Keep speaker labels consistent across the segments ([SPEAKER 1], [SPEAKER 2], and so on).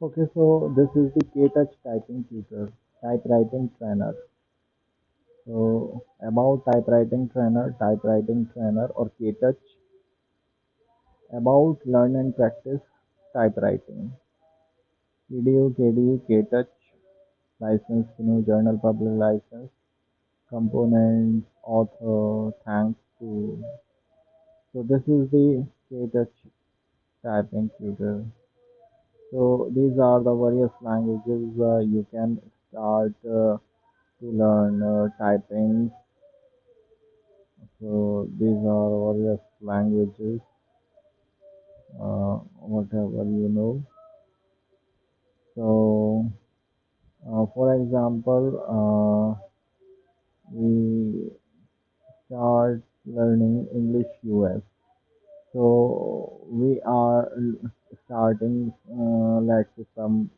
[SPEAKER 1] Okay, so this is the ktouch typing tutor, typewriting trainer. So about typewriting trainer or ktouch, about learn and practice typewriting. KDU, KDE, ktouch, license, journal public license, components, author, thanks to. So this is the ktouch typing tutor. So these are the various languages you can start to learn typing. So these are various languages, whatever you know. So for example, we start learning English US. So we are starting, let's say some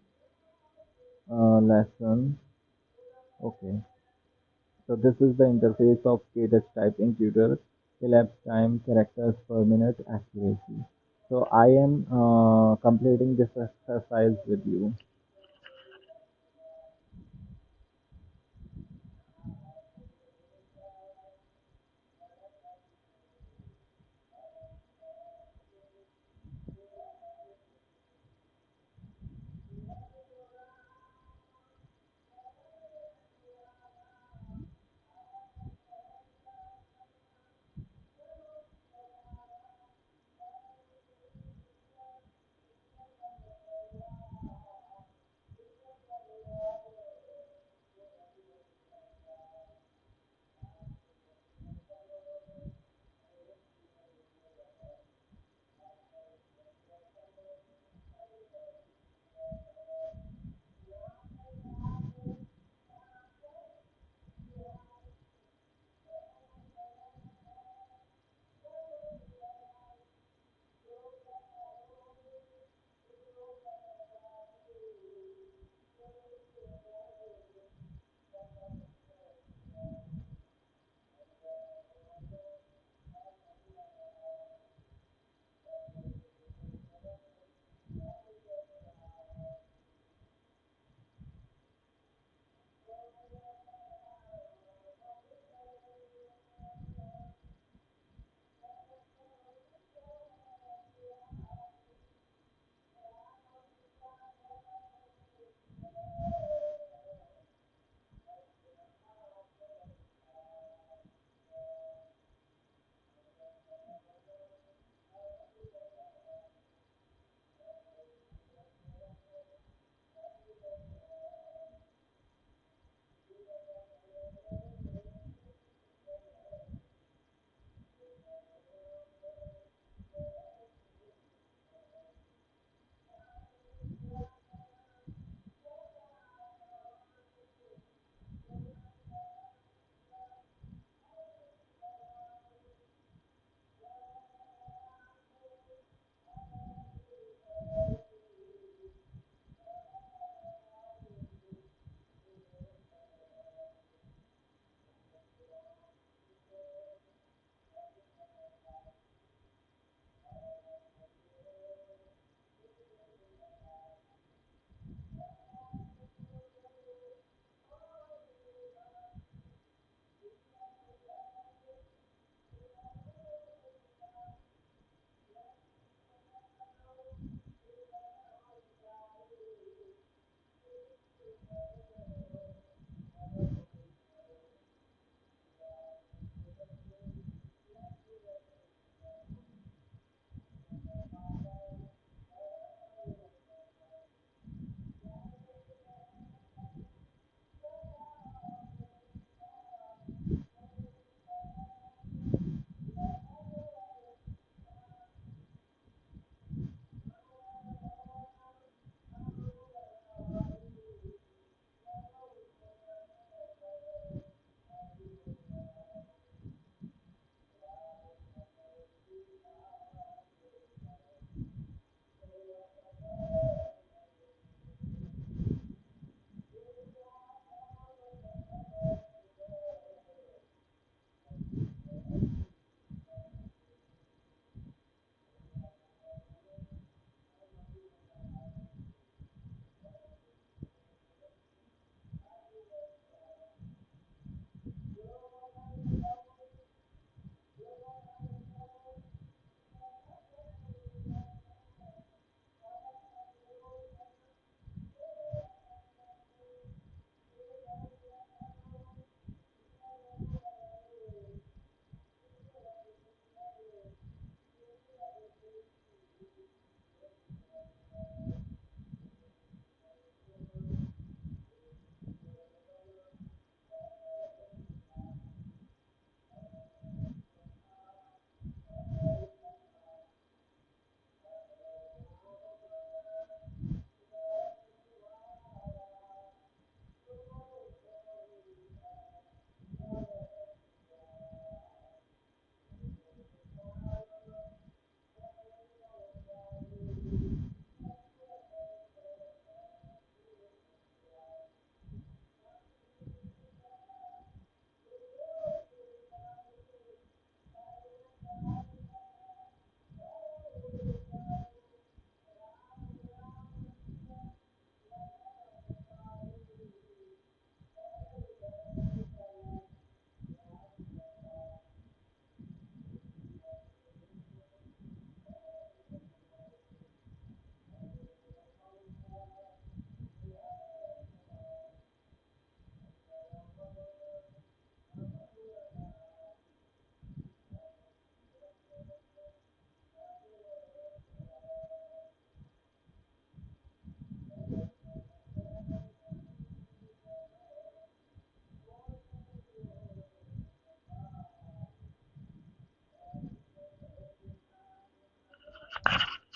[SPEAKER 1] lesson. Okay. So this is the interface of ktouch typing tutor. Elapsed time, characters per minute, accuracy. So I am completing this exercise with you.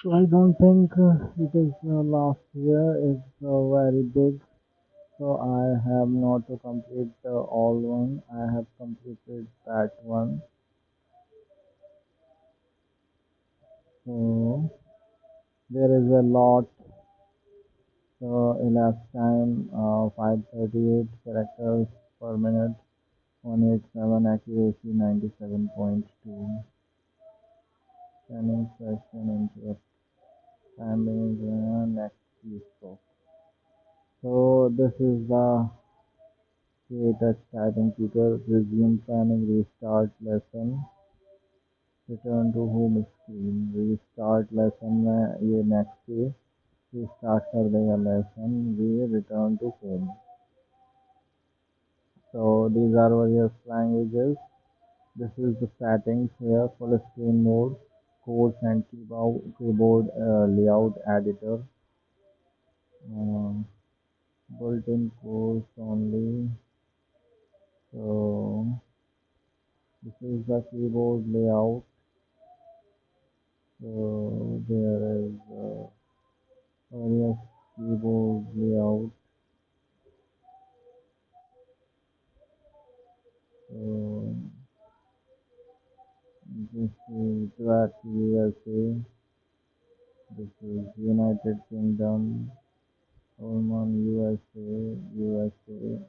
[SPEAKER 1] So I don't think it is last year is very big. So I have not to complete all one. I have completed that one. So there is a lot. So elapsed time 538 characters per minute. 187 accuracy 97.2. Scanning session interrupt. Timing next keystroke. So this is the ktouch typing tutor. Resume planning. Restart lesson. Return to home screen. Restart lesson में ये next पे restart कर देगा lesson. We return to home. So these are various languages. This is the settings here. Full screen mode. Course and keyboard layout editor. Uh, Built-in course only. So this is the keyboard layout. So there is various keyboard layout. So this is that USA. This is United Kingdom. Oman, USA, USA.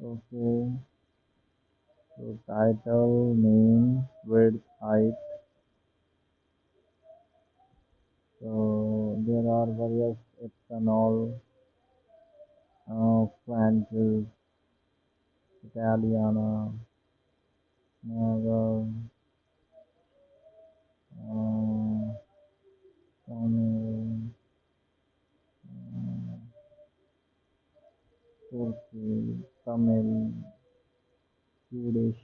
[SPEAKER 1] Okay. So title, name, width, height. So there are various ethanol, French, Italiana, Naval, uh, Tamil, uh, Turkey, Tamil, Swedish,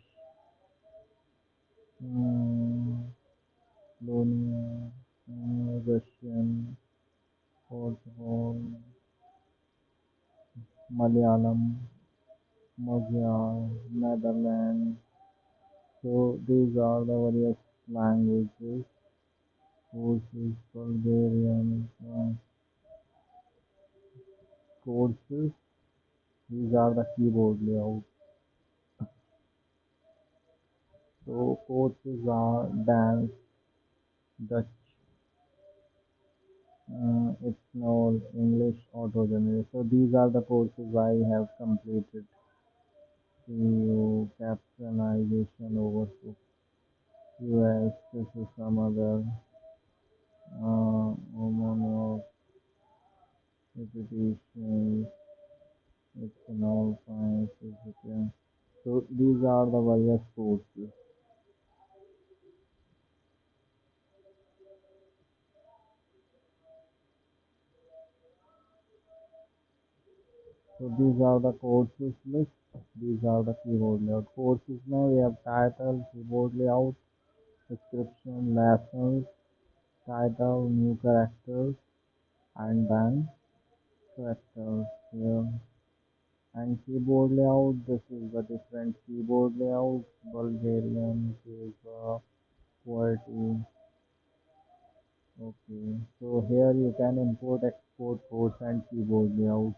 [SPEAKER 1] Estonia, Russian, Portugal, Malayalam, Magyar, Netherlands. So these are the various languages, courses, Bulgarian, courses. These are the keyboard layouts. So courses are dance, Dutch, it's no English auto generate. So these are the courses I have completed. CEO, capitalization over US. This is some other hormonal repetition. It's an all sciences. Okay. So these are the various courses. So these are the courses list. These are the keyboard layout. Courses now we have title, keyboard layout, description, lessons, title, new characters, and then characters here. And keyboard layout, this is the different keyboard layout, Bulgarian, Cuba, QWERTY. Okay, so here you can import, export codes and keyboard layout.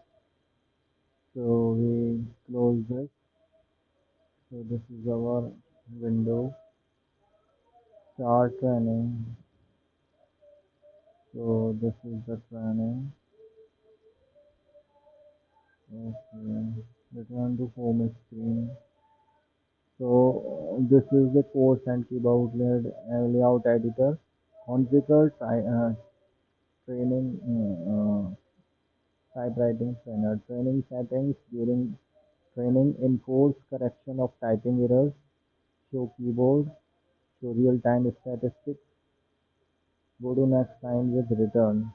[SPEAKER 1] So we close this. So this is our window. Start training. So this is the training. Okay. Return to home screen. So this is the course and keyboard layout editor. Configure training typewriting trainer. Training settings during training enforce correction of typing errors. Show keyboard. Show real-time statistics. Go to next time with return.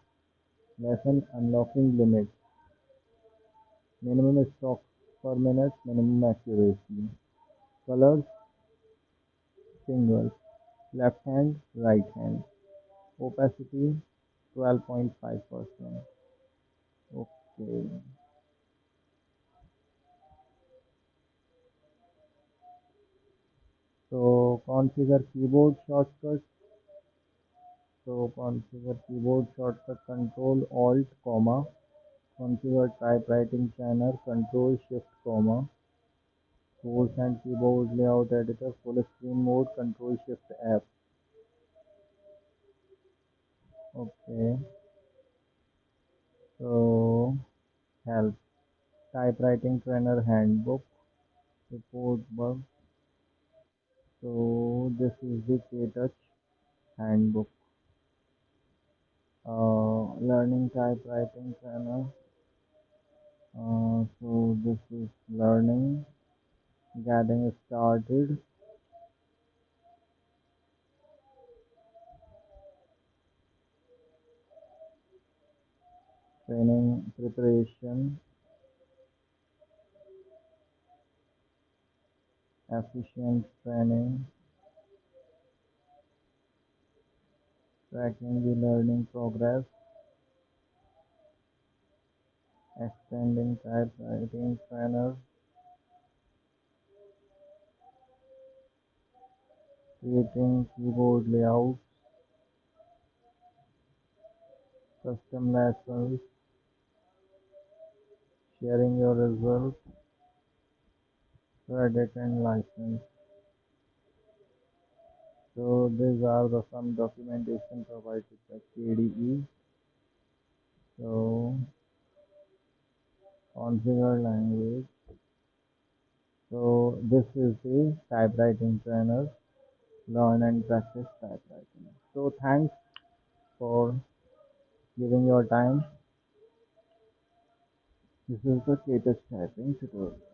[SPEAKER 1] Lesson unlocking limits. Minimum stroke per minute. Minimum accuracy. Colors single. Left hand, right hand. Opacity 12.5%. Okay. So configure keyboard shortcut. So configure keyboard shortcut control alt comma. Configure typewriting channel control shift comma. Tools and keyboard layout editor full screen mode control shift F. Okay. So help. Typewriting trainer handbook. Report bug. So this is the ktouch handbook. Learning typewriting trainer. So this is learning, getting started, training preparation, efficient training, tracking the learning progress, extending typewriting trainer, creating keyboard layouts, custom lessons, sharing your results, credit and license. So these are the some documentation provided by KDE. So configure language. So this is the typewriting trainer. Learn and practice typewriting. So thanks for giving your time. This is the latest typing tutorial.